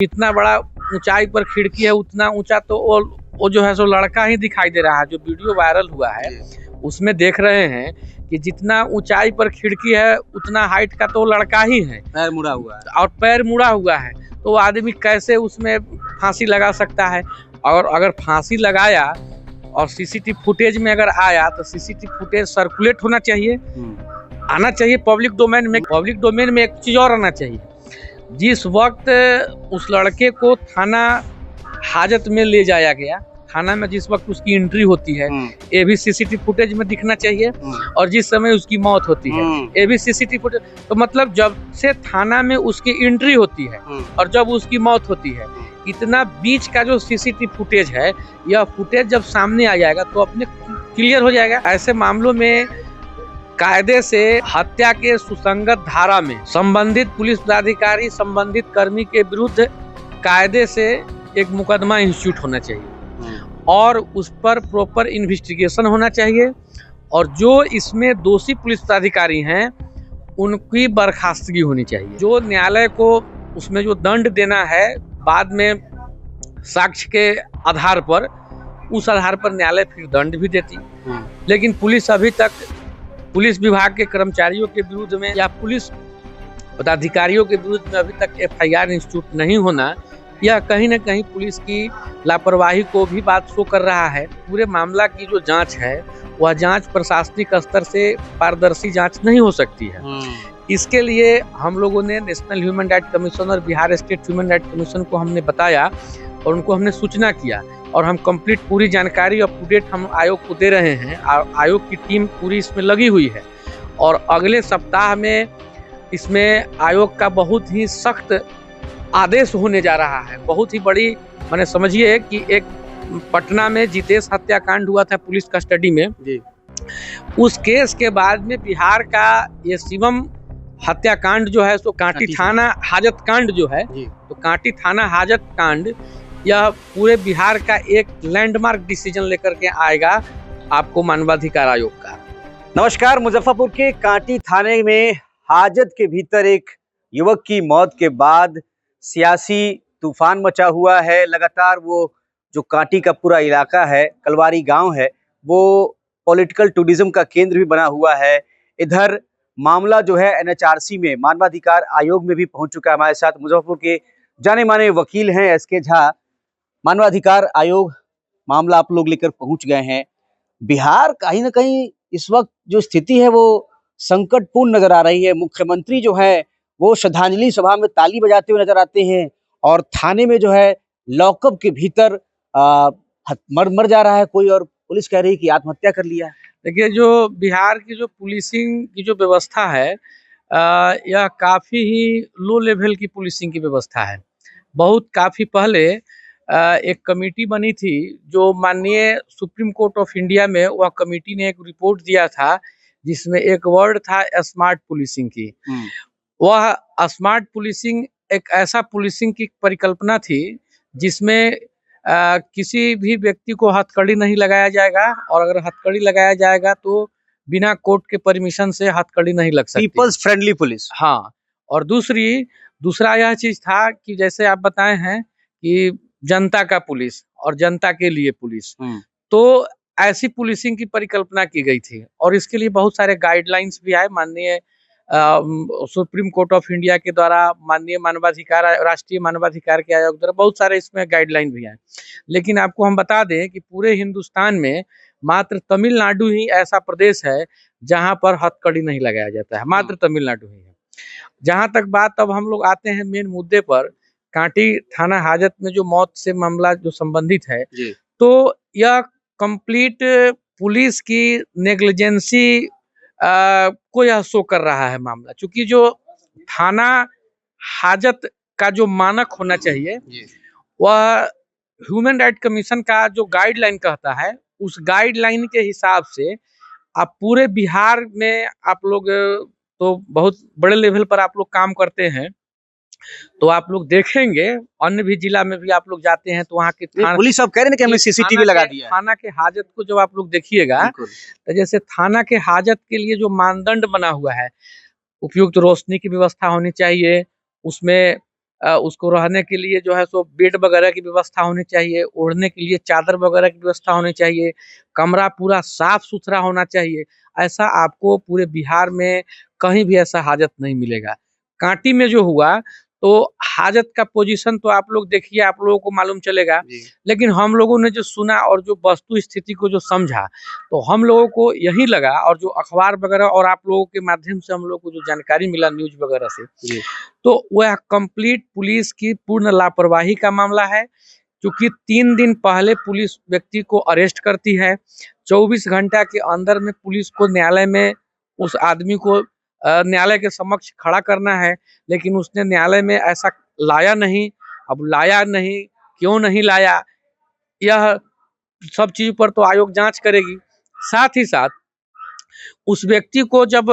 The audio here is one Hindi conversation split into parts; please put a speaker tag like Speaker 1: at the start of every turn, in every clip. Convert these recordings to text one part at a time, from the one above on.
Speaker 1: इतना बड़ा ऊंचाई पर खिड़की है, उतना ऊंचा तो वो जो है सो लड़का ही दिखाई दे रहा है। जो वीडियो वायरल हुआ है उसमें देख रहे हैं कि जितना ऊंचाई पर खिड़की है उतना हाइट का तो लड़का ही है,
Speaker 2: पैर मुड़ा हुआ है
Speaker 1: और पैर मुड़ा हुआ है। तो आदमी कैसे उसमें फांसी लगा सकता है? और अगर फांसी लगाया और सीसीटीवी फुटेज में अगर आया तो सीसीटीवी फुटेज सर्कुलेट होना चाहिए, आना चाहिए पब्लिक डोमेन में। पब्लिक डोमेन में एक चीज और आना चाहिए, जिस वक्त उस लड़के को थाना हाजत में ले जाया गया, थाना में जिस वक्त उसकी एंट्री होती है ये भी सीसीटीवी फुटेज में दिखना चाहिए, और जिस समय उसकी मौत होती है ये भी सीसीटीवी फुटेज। तो मतलब जब से थाना में उसकी एंट्री होती है और जब उसकी मौत होती है, इतना बीच का जो सीसीटीवी फुटेज है, यह फुटेज जब सामने आ जाएगा तो अपने क्लियर हो जाएगा। ऐसे मामलों में कायदे से हत्या के सुसंगत धारा में संबंधित पुलिस पदाधिकारी संबंधित कर्मी के विरुद्ध कायदे से एक मुकदमा इंस्टीट्यूट होना चाहिए और उस पर प्रॉपर इन्वेस्टिगेशन होना चाहिए, और जो इसमें दोषी पुलिस पदाधिकारी हैं उनकी बर्खास्तगी होनी चाहिए। जो न्यायालय को उसमें जो दंड देना है बाद में साक्ष्य के आधार पर, उस आधार पर न्यायालय फिर दंड भी देती। लेकिन पुलिस अभी तक पुलिस विभाग के कर्मचारियों के विरुद्ध में या पुलिस पदाधिकारियों के विरुद्ध में अभी तक एफआईआर इंस्टीट्यूट नहीं होना, यह कहीं न कहीं पुलिस की लापरवाही को भी बात शो कर रहा है। पूरे मामला की जो जांच है वह जांच प्रशासनिक स्तर से पारदर्शी जांच नहीं हो सकती है। इसके लिए हम लोगों ने नेशनल ह्यूमन राइट कमीशन और Bihar state human right commission को हमने बताया और उनको हमने सूचना किया, और हम कंप्लीट पूरी जानकारी अप टू डेट हम आयोग को दे रहे हैं। आयोग की टीम पूरी इसमें लगी हुई है, और अगले सप्ताह में इसमें आयोग का बहुत ही सख्त आदेश होने जा रहा है। बहुत ही बड़ी, माने समझिए कि एक पटना में जितेश हत्याकांड हुआ था पुलिस कस्टडी में जी। उस केस के बाद में बिहार का ये शिवम हत्याकांड जो है सो कांटी थाना हाजत कांड जो है, तो कांटी थाना हाजत कांड यह पूरे बिहार का एक लैंडमार्क डिसीजन लेकर के आएगा आपको मानवाधिकार आयोग का।
Speaker 2: नमस्कार। मुजफ्फरपुर के कांटी थाने में हाजत के भीतर एक युवक की मौत के बाद सियासी तूफान मचा हुआ है। लगातार वो जो कांटी का पूरा इलाका है, कलवारी गांव है, वो पॉलिटिकल टूरिज्म का केंद्र भी बना हुआ है। इधर मामला जो है एनएचआरसी में मानवाधिकार आयोग में भी पहुंच चुका है। हमारे साथ मुजफ्फरपुर के जाने माने वकील हैं एसके झा। मानवाधिकार आयोग मामला आप लोग लेकर पहुंच गए हैं। बिहार कहीं ना कहीं इस वक्त जो स्थिति है वो संकटपूर्ण नजर आ रही है। मुख्यमंत्री जो है वो श्रद्धांजलि सभा में ताली बजाते हुए नजर आते हैं, और थाने में जो है लॉकअप के भीतर मर जा रहा है कोई, और पुलिस कह रही है कि आत्महत्या कर लिया।
Speaker 1: देखिए, जो बिहार की जो पुलिसिंग की जो व्यवस्था है, यह काफ़ी ही लो लेवल की पुलिसिंग की व्यवस्था है। बहुत काफ़ी पहले एक कमेटी बनी थी, जो माननीय सुप्रीम कोर्ट ऑफ इंडिया में वह कमेटी ने एक रिपोर्ट दिया था, जिसमें एक वर्ड था स्मार्ट पुलिसिंग की। वह स्मार्ट पुलिसिंग एक ऐसा पुलिसिंग की परिकल्पना थी जिसमें किसी भी व्यक्ति को हथकड़ी नहीं लगाया जाएगा, और अगर हथकड़ी लगाया जाएगा तो बिना कोर्ट के परमिशन से हथकड़ी नहीं लग सकती।
Speaker 2: People's friendly police.
Speaker 1: हाँ, और दूसरा यह चीज था कि जैसे आप बताए हैं कि जनता का पुलिस और जनता के लिए पुलिस, तो ऐसी पुलिसिंग की परिकल्पना की गई थी, और इसके लिए बहुत सारे गाइडलाइंस भी आए माननीय सुप्रीम कोर्ट ऑफ इंडिया के द्वारा, माननीय मानवाधिकार राष्ट्रीय मानवाधिकार के आयोग द्वारा बहुत सारे इसमें गाइडलाइन भी आए। लेकिन आपको हम बता दें कि पूरे हिंदुस्तान में मात्र तमिलनाडु ही ऐसा प्रदेश है जहां पर हथकड़ी नहीं लगाया जाता है। मात्र तमिलनाडु ही है। जहां तक बात, अब हम लोग आते हैं मेन मुद्दे पर, कांटी थाना हाजत में जो मौत से मामला जो संबंधित है, तो यह कंप्लीट पुलिस की नेग्लिजेंसी को यह शो कर रहा है मामला। चूंकि जो थाना हाजत का जो मानक होना चाहिए वह ह्यूमन राइट कमीशन का जो गाइडलाइन कहता है, उस गाइडलाइन के हिसाब से आप पूरे बिहार में आप लोग तो बहुत बड़े लेवल पर आप लोग काम करते हैं, तो आप लोग देखेंगे अन्य भी जिला में भी आप लोग जाते हैं तो वहाँ के
Speaker 2: पुलिस अब कह रहे हैं कि हमने सीसीटीवी लगा दिया।
Speaker 1: थाना के हाजत को जब आप लोग देखिएगा, तो जैसे थाना के हाजत के लिए जो मानदंड बना हुआ है, उपयुक्त रोशनी की व्यवस्था होनी चाहिए, उसमें उसको रहने के लिए जो है सो बेड वगैरह की व्यवस्था होनी चाहिए, ओढ़ने के लिए चादर वगैरह की व्यवस्था होनी चाहिए, कमरा पूरा साफ सुथरा होना चाहिए। ऐसा आपको पूरे बिहार में कहीं भी ऐसा हाजत नहीं मिलेगा। कांटी में जो हुआ तो हाजत का पोजीशन तो आप लोग देखिए, आप लोगों को मालूम चलेगा। लेकिन हम लोगों ने जो सुना और जो वस्तु स्थिति को जो समझा, तो हम लोगों को यही लगा, और जो अखबार वगैरह और आप लोगों के माध्यम से हम लोग को जो जानकारी मिला न्यूज वगैरह से, तो वह कंप्लीट पुलिस की पूर्ण लापरवाही का मामला है। क्योंकि 3 दिन पहले पुलिस व्यक्ति को अरेस्ट करती है, 24 घंटा के अंदर में पुलिस को न्यायालय में उस आदमी को न्यायालय के समक्ष खड़ा करना है, लेकिन उसने न्यायालय में ऐसा लाया नहीं। अब लाया नहीं, क्यों नहीं लाया, यह सब चीज पर तो आयोग जांच करेगी। साथ ही साथ उस व्यक्ति को जब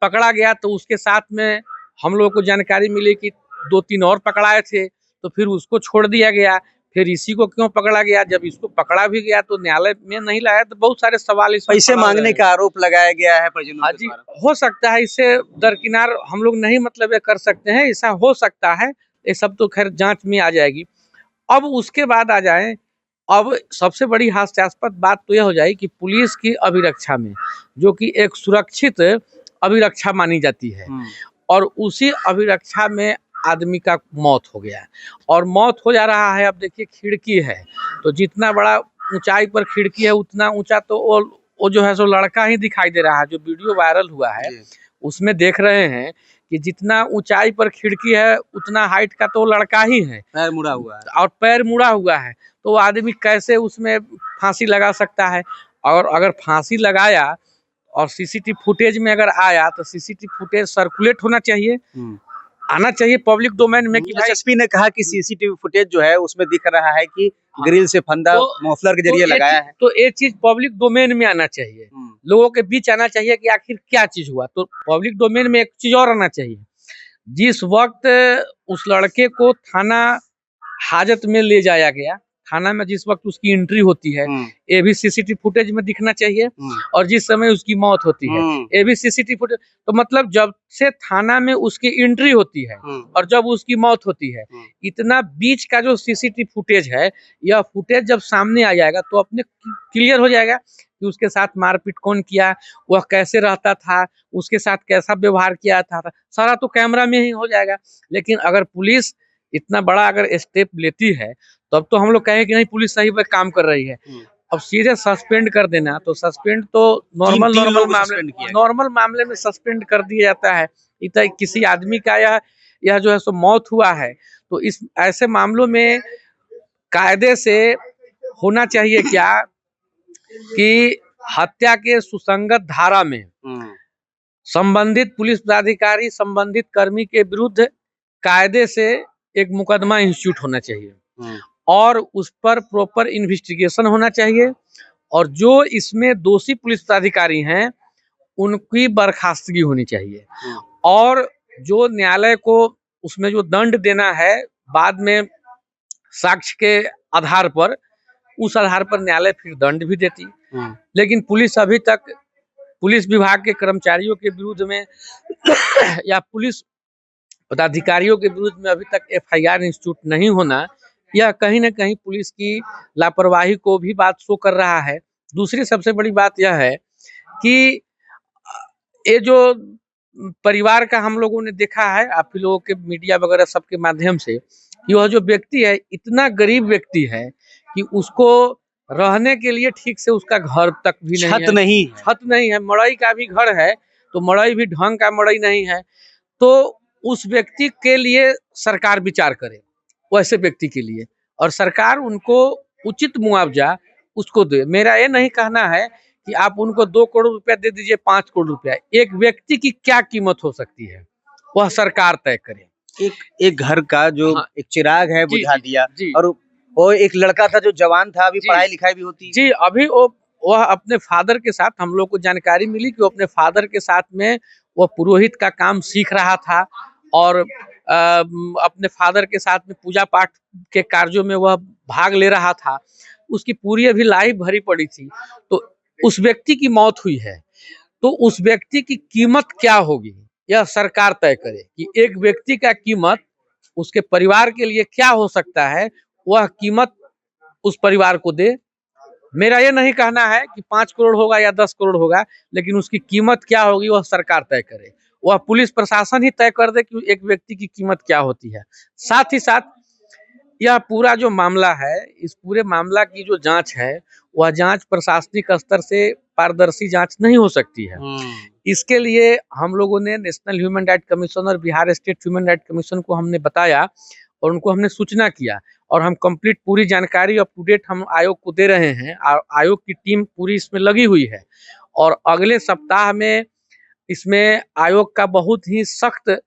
Speaker 1: पकड़ा गया तो उसके साथ में हम लोगों को जानकारी मिली कि 2-3 और पकड़ाए थे, तो फिर उसको छोड़ दिया गया। फिर इसी को क्यों पकड़ा गया? जब इसको पकड़ा भी गया तो न्यायालय में नहीं लाया, तो बहुत सारे सवाल इस
Speaker 2: पैसे मांगने का आरोप लगाया गया है परिजनों के द्वारा।
Speaker 1: हो सकता है, इससे दरकिनार हम लोग नहीं मतलब ये कर सकते हैं, ऐसा हो सकता है। ये सब तो खैर जांच में आ जाएगी। अब उसके बाद आ जाए, अब सबसे बड़ी हास्यास्पद बात तो यह हो जाए कि पुलिस की अभिरक्षा में, जो कि एक सुरक्षित अभिरक्षा मानी जाती है, और उसी अभिरक्षा में आदमी का मौत हो गया, और मौत हो जा रहा है। अब देखिए, खिड़की है तो जितना बड़ा ऊंचाई पर खिड़की है उतना ऊंचा तो वो जो है सो लड़का ही दिखाई दे रहा है। जो वीडियो वायरल हुआ है उसमें देख रहे हैं कि जितना ऊंचाई पर खिड़की है उतना हाइट का तो लड़का ही है,
Speaker 2: पैर मुड़ा हुआ है,
Speaker 1: और पैर मुड़ा हुआ है। तो वो आदमी कैसे उसमें फांसी लगा सकता है? और अगर फांसी लगाया और सीसीटीवी फुटेज में अगर आया, तो सीसीटीवी फुटेज सर्कुलेट होना चाहिए, आना चाहिए पब्लिक डोमेन में। कि
Speaker 2: एसएसपी ने कहा कि सीसीटीवी फुटेज जो है उसमें दिख रहा है कि ग्रिल से फंदा मफलर के जरिए लगाया है।
Speaker 1: तो ये चीज पब्लिक डोमेन में आना चाहिए, लोगों के बीच आना चाहिए कि आखिर क्या चीज हुआ। तो पब्लिक डोमेन में एक चीज और आना चाहिए, जिस वक्त उस लड़के को थाना हाजत में ले जाया गया, थाना में जिस वक्त उसकी एंट्री होती है, ये भी सीसीटीवी फुटेज में दिखना चाहिए। और जिस समय उसकी मौत होती है, ये भी सीसीटीवी फुटेज। तो मतलब जब से थाना में उसकी एंट्री होती है और जब उसकी मौत होती है, इतना बीच का जो सीसीटीवी फुटेज है, यह फुटेज जब सामने आ जाएगा तो अपने क्लियर हो जाएगा कि उसके साथ मारपीट कौन किया, वह कैसे रहता था, उसके साथ कैसा व्यवहार किया था, सारा तो कैमरा में ही हो जाएगा। लेकिन अगर पुलिस इतना बड़ा अगर स्टेप लेती है, तब तो हम लोग कहें कि नहीं, पुलिस सही पर काम कर रही है। अब सीधे सस्पेंड कर देना, तो सस्पेंड तो नॉर्मल मामले में सस्पेंड कर दिया जाता है। इतना किसी आदमी का यह जो है सो मौत हुआ है, तो इस ऐसे मामलों में कायदे से होना चाहिए क्या कि हत्या के सुसंगत धारा में संबंधित पुलिस पदाधिकारी, संबंधित कर्मी के विरुद्ध कायदे से एक मुकदमा इंस्टीट्यूट होना चाहिए, और उस पर प्रॉपर इन्वेस्टिगेशन होना चाहिए, और जो इसमें दोषी पुलिस पदाधिकारी हैं उनकी बर्खास्तगी होनी चाहिए, और जो न्यायालय को उसमें जो दंड देना है बाद में साक्ष्य के आधार पर, उस आधार पर न्यायालय फिर दंड भी देती। लेकिन पुलिस अभी तक, पुलिस विभाग के कर्मचारियों के विरुद्ध में या पुलिस पदाधिकारियों के विरुद्ध में अभी तक एफआईआर इंस्टीट्यूट नहीं होना, यह कहीं न कहीं पुलिस की लापरवाही को भी बात शो कर रहा है। दूसरी सबसे बड़ी बात यह है कि ये जो परिवार का हम लोगों ने देखा है, आप लोगों के मीडिया वगैरह सबके माध्यम से, यह जो व्यक्ति है इतना गरीब व्यक्ति है कि उसको रहने के लिए ठीक से उसका घर तक भी नहीं है, छत नहीं है, मड़ई का भी घर है तो मड़ई भी ढंग का मड़ई नहीं है। तो उस व्यक्ति के लिए सरकार विचार करे, वैसे व्यक्ति के लिए, और सरकार उनको उचित मुआवजा उसको दे। मेरा ये नहीं कहना है कि आप उनको 2 करोड़ रुपया दे दीजिए, 5 करोड़ रुपया, एक व्यक्ति की क्या कीमत हो सकती है वह सरकार तय करे।
Speaker 2: एक घर का जो एक चिराग है बुझा दिया, और वो एक लड़का था जो जवान था, अभी पढ़ाई लिखाई भी होती
Speaker 1: जी, अभी वह अपने फादर के साथ, हम लोग को जानकारी मिली कि वो अपने फादर के साथ में वह पुरोहित का काम सीख रहा था, और अपने फादर के साथ में पूजा पाठ के कार्यों में वह भाग ले रहा था। उसकी पूरी अभी लाइफ भरी पड़ी थी, तो उस व्यक्ति की मौत हुई है, तो उस व्यक्ति की कीमत क्या होगी यह सरकार तय करे कि एक व्यक्ति का कीमत उसके परिवार के लिए क्या हो सकता है, वह कीमत उस परिवार को दे। मेरा ये नहीं कहना है कि 5 करोड़ होगा या 10 करोड़ होगा, लेकिन उसकी कीमत क्या होगी वह सरकार तय करे, वह पुलिस प्रशासन ही तय कर दे कि एक व्यक्ति की कीमत क्या होती है। साथ ही साथ यह पूरा जो मामला है, इस पूरे मामला की जो जांच है, वह जांच प्रशासनिक स्तर से पारदर्शी जांच नहीं हो सकती है। इसके लिए हम लोगों ने नेशनल ह्यूमन राइट कमीशन और Bihar state human right commission को हमने बताया और उनको हमने सूचना किया, और हम कंप्लीट पूरी जानकारी अप टू डेट हम आयोग को दे रहे हैं। आयोग की टीम पूरी इसमें लगी हुई है, और अगले सप्ताह में इसमें आयोग का बहुत ही सख्त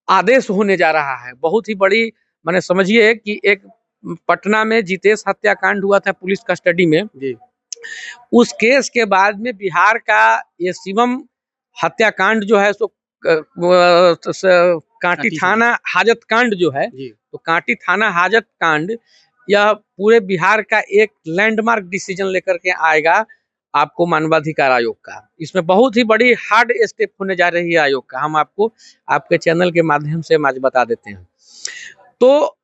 Speaker 1: आदेश होने जा रहा है। बहुत ही बड़ी, माने समझिए कि एक पटना में जितेश हत्याकांड हुआ था पुलिस कस्टडी में जी। उस केस के बाद में बिहार का ये शिवम हत्याकांड जो है सो कांटी थाना हाजत कांड जो है, तो कांटी थाना हाजत कांड यह पूरे बिहार का एक लैंडमार्क डिसीजन लेकर के आएगा आपको मानवाधिकार आयोग का। इसमें बहुत ही बड़ी हार्ड स्टेप होने जा रही है आयोग का, हम आपको आपके चैनल के माध्यम से आज बता देते हैं। तो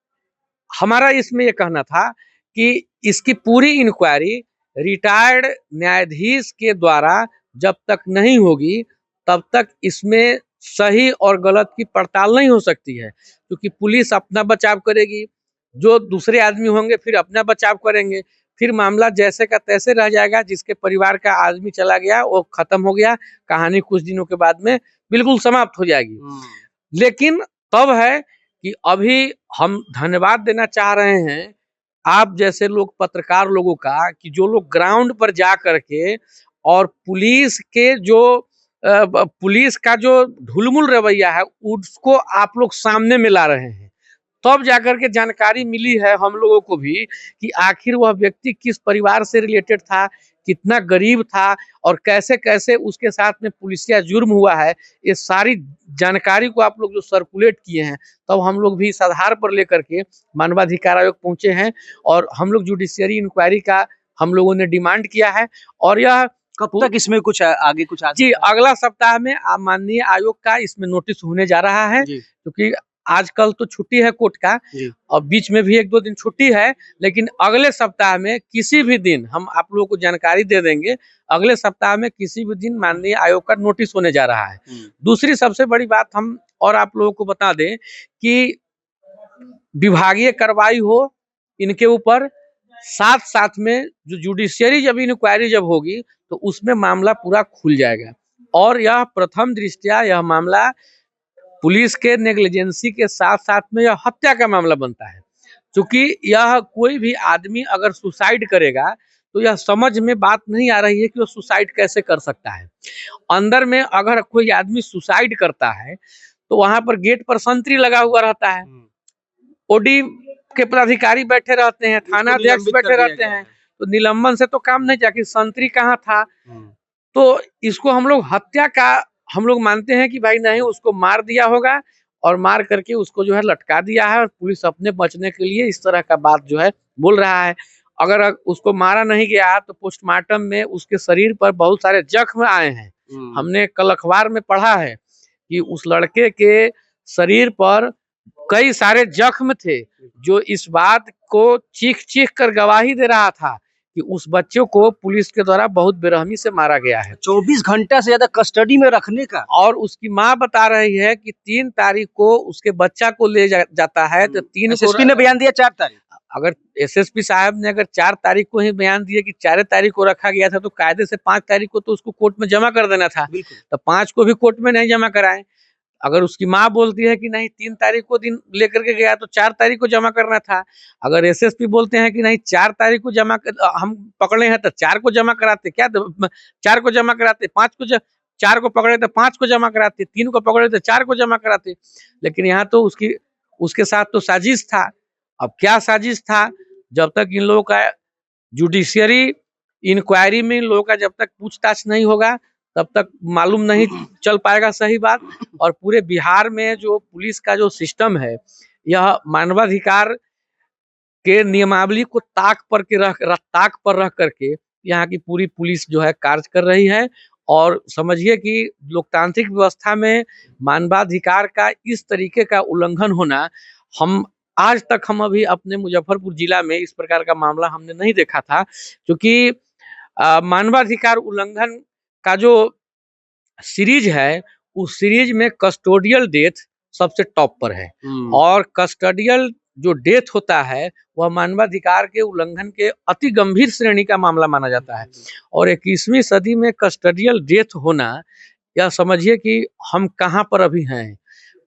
Speaker 1: हमारा इसमें यह कहना था कि इसकी पूरी इंक्वायरी रिटायर्ड न्यायाधीश के द्वारा जब तक नहीं होगी तब तक इसमें सही और गलत की पड़ताल नहीं हो सकती है, क्योंकि पुलिस अपना बचाव करेगी, जो दूसरे आदमी होंगे फिर अपना बचाव करेंगे, फिर मामला जैसे का तैसे रह जाएगा। जिसके परिवार का आदमी चला गया वो खत्म हो गया, कहानी कुछ दिनों के बाद में बिल्कुल समाप्त हो जाएगी। लेकिन तब है कि अभी हम धन्यवाद देना चाह रहे हैं आप जैसे लोग, पत्रकार लोगों का, कि जो लोग ग्राउंड पर जा करके और पुलिस का जो ढुलमुल रवैया है उसको आप लोग सामने में ला रहे हैं। तब जाकर के जानकारी मिली है हम लोगों को भी कि आखिर वह व्यक्ति किस परिवार से रिलेटेड था, कितना गरीब था, और कैसे कैसे उसके साथ में पुलिसिया जुर्म हुआ है। ये सारी जानकारी को आप लोग जो सर्कुलेट किए हैं, तब हम लोग भी इस आधार पर लेकर के मानवाधिकार आयोग पहुंचे हैं, और हम लोग जुडिशियरी इंक्वायरी का हम लोगों ने डिमांड किया है। और यह
Speaker 2: कब तक इसमें कुछ आगे कुछ
Speaker 1: जी अगला सप्ताह में माननीय आयोग का इसमें नोटिस होने जा रहा है, क्योंकि आजकल तो छुट्टी है कोर्ट का और बीच में भी 1-2 दिन छुट्टी है, लेकिन अगले सप्ताह में किसी भी दिन हम आप लोगों को जानकारी दे देंगे। अगले सप्ताह में किसी भी दिन माननीय आयोग का नोटिस होने जा रहा है। दूसरी सबसे बड़ी बात हम और आप लोगों को बता दें कि विभागीय कार्रवाई हो इनके ऊपर, साथ साथ में जो जुडिशियरी जब इंक्वायरी जब होगी तो उसमें मामला पूरा खुल जाएगा। और यह प्रथम दृष्टया यह मामला पुलिस के नेग्लिजेंसी के साथ साथ में यह हत्या का मामला बनता है, क्योंकि यह कोई भी आदमी अगर सुसाइड करेगा तो यह समझ में बात नहीं आ रही है कि वो सुसाइड कैसे कर सकता है। अंदर में अगर कोई आदमी सुसाइड करता है तो वहां पर गेट पर संतरी लगा हुआ रहता है, ओडी के पदाधिकारी बैठे रहते हैं, थाना अध्यक्ष बैठे रहते हैं, तो निलंबन से तो काम नहीं जाके संतरी कहाँ था। तो इसको हम लोग हत्या का हम लोग मानते हैं कि भाई नहीं, उसको मार दिया होगा और मार करके उसको जो है लटका दिया है, और पुलिस अपने बचने के लिए इस तरह का बात जो है बोल रहा है। अगर उसको मारा नहीं गया तो पोस्टमार्टम में उसके शरीर पर बहुत सारे जख्म आए हैं। हमने कल अखबार में पढ़ा है कि उस लड़के के शरीर पर कई सारे जख्म थे, जो इस बात को चीख चीख कर गवाही दे रहा था कि उस बच्चों को पुलिस के द्वारा बहुत बेरहमी से मारा गया है।
Speaker 2: 24 घंटा से ज्यादा कस्टडी में रखने का।
Speaker 1: और उसकी माँ बता रही है कि 3 तारीख को उसके बच्चा को ले जाता है, तो 3
Speaker 2: एसएसपी ने बयान दिया 4 तारीख।
Speaker 1: अगर एसएसपी साहब ने अगर 4 तारीख को ही बयान दिया कि 4 तारीख को रखा गया था, तो कायदे से 5 तारीख को तो उसको कोर्ट में जमा कर देना था, तो 5 को भी कोर्ट में नहीं जमा कराए। अगर उसकी माँ बोलती है कि नहीं 3 तारीख को दिन लेकर के गया तो 4 तारीख को जमा करना था। अगर एसएसपी बोलते हैं कि नहीं 4 तारीख को हम पकड़े हैं तो 4 को जमा कराते, क्या 4 को जमा कराते, 5 को 4 को पकड़े तो 5 को जमा कराते, 3 को पकड़े तो 4 को जमा कराते। लेकिन यहाँ तो उसके साथ तो साजिश था। अब क्या साजिश था, जब तक इन लोगों का जुडिशियरी इंक्वायरी में इन लोगों का जब तक पूछताछ नहीं होगा तब तक मालूम नहीं चल पाएगा सही बात। और पूरे बिहार में जो पुलिस का जो सिस्टम है, यह मानवाधिकार के नियमावली को ताक पर रख करके यहाँ की पूरी पुलिस जो है कार्य कर रही है। और समझिए कि लोकतांत्रिक व्यवस्था में मानवाधिकार का इस तरीके का उल्लंघन होना हम आज तक हम अभी अपने मुजफ्फरपुर जिला में इस प्रकार का मामला हमने नहीं देखा था, क्योंकि मानवाधिकार उल्लंघन का जो सीरीज है, उस सीरीज में कस्टोडियल डेथ सबसे टॉप पर है। और कस्टोडियल जो डेथ होता है वह मानवाधिकार के उल्लंघन के अति गंभीर श्रेणी का मामला माना जाता है। और 21वीं सदी में कस्टोडियल डेथ होना, यह समझिए कि हम कहाँ पर अभी हैं।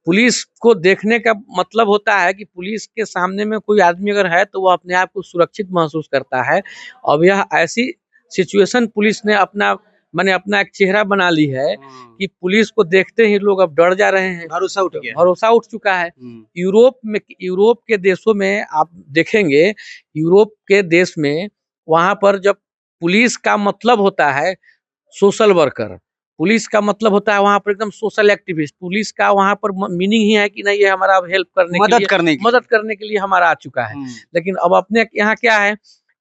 Speaker 1: पुलिस को देखने का मतलब होता है कि पुलिस के सामने में कोई आदमी अगर है तो वह अपने आप को सुरक्षित महसूस करता है। अब यह ऐसी सिचुएशन पुलिस ने अपना एक चेहरा बना ली है कि पुलिस को देखते ही लोग अब डर जा रहे हैं, भरोसा उठ चुका है। यूरोप के देशों में आप देखेंगे, यूरोप के देश में वहां पर जब पुलिस का मतलब होता है सोशल वर्कर, पुलिस का मतलब होता है वहां पर एकदम सोशल एक्टिविस्ट, पुलिस का वहां पर मीनिंग ही है कि नहीं, ये हमारा हेल्प करने मदद करने के लिए हमारा आ चुका है। लेकिन अब अपने यहाँ क्या है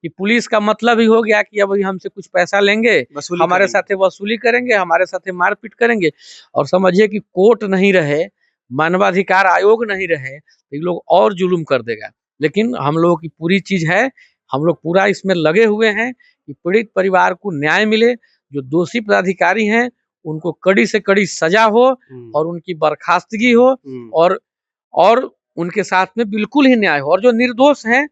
Speaker 1: कि पुलिस का मतलब ही हो गया कि अब हमसे कुछ पैसा लेंगे, हमारे साथ वसूली करेंगे, हमारे साथ मारपीट करेंगे। और समझिए कि कोर्ट नहीं रहे, मानवाधिकार आयोग नहीं रहे तो ये लोग और जुल्म कर देगा। लेकिन हम लोगों की पूरी चीज है, हम लोग पूरा इसमें लगे हुए हैं कि पीड़ित परिवार को न्याय मिले, जो दोषी पदाधिकारी हैं उनको कड़ी से कड़ी सजा हो और उनकी बर्खास्तगी हो, और उनके साथ में बिल्कुल ही न्याय हो। और जो निर्दोष हैं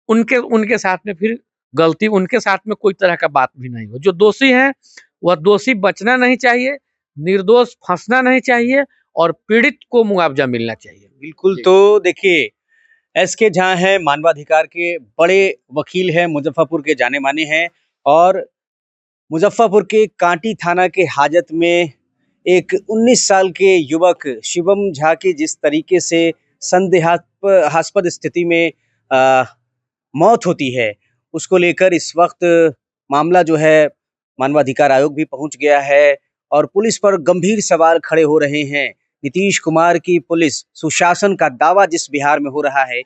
Speaker 1: उनके साथ में फिर गलती, उनके साथ में कोई तरह का बात भी नहीं हो। जो दोषी हैं वह दोषी बचना नहीं चाहिए, निर्दोष फंसना नहीं चाहिए, और पीड़ित को मुआवजा मिलना चाहिए।
Speaker 2: बिल्कुल। तो देखिए, एसके झा हैं, मानवाधिकार के बड़े वकील हैं, मुजफ्फरपुर के जाने माने हैं। और मुजफ्फरपुर के कांटी थाना के हाजत में एक 19 साल के युवक शिवम झा की जिस तरीके से संदेहास्पद स्थिति में मौत होती है, उसको लेकर इस वक्त मामला जो है मानवाधिकार आयोग भी पहुंच गया है और पुलिस पर गंभीर सवाल खड़े हो रहे हैं। नीतीश कुमार की पुलिस सुशासन का दावा जिस बिहार में हो रहा है,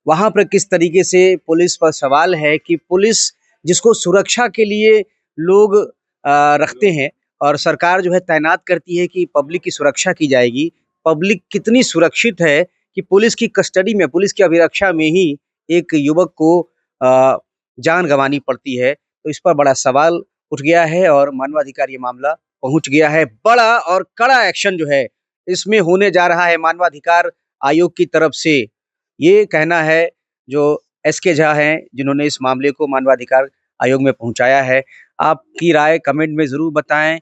Speaker 2: वहां पर किस तरीके से पुलिस पर सवाल है कि पुलिस जिसको सुरक्षा के लिए लोग रखते हैं और सरकार जो है तैनात करती है कि पब्लिक की सुरक्षा की जाएगी, पब्लिक कितनी सुरक्षित है कि पुलिस की कस्टडी में, पुलिस की अभिरक्षा में ही एक युवक को जान गंवानी पड़ती है। तो इस पर बड़ा सवाल उठ गया है और मानवाधिकार ये मामला पहुंच गया है। बड़ा और कड़ा एक्शन जो है इसमें होने जा रहा है मानवाधिकार आयोग की तरफ से, ये कहना है जो एसके झा हैं जिन्होंने इस मामले को मानवाधिकार आयोग में पहुंचाया है। आपकी राय कमेंट में जरूर बताएं।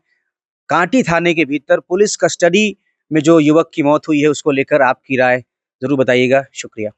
Speaker 2: कांटी थाने के भीतर पुलिस कस्टडी में जो युवक की मौत हुई है उसको लेकर आपकी राय जरूर बताइएगा। शुक्रिया।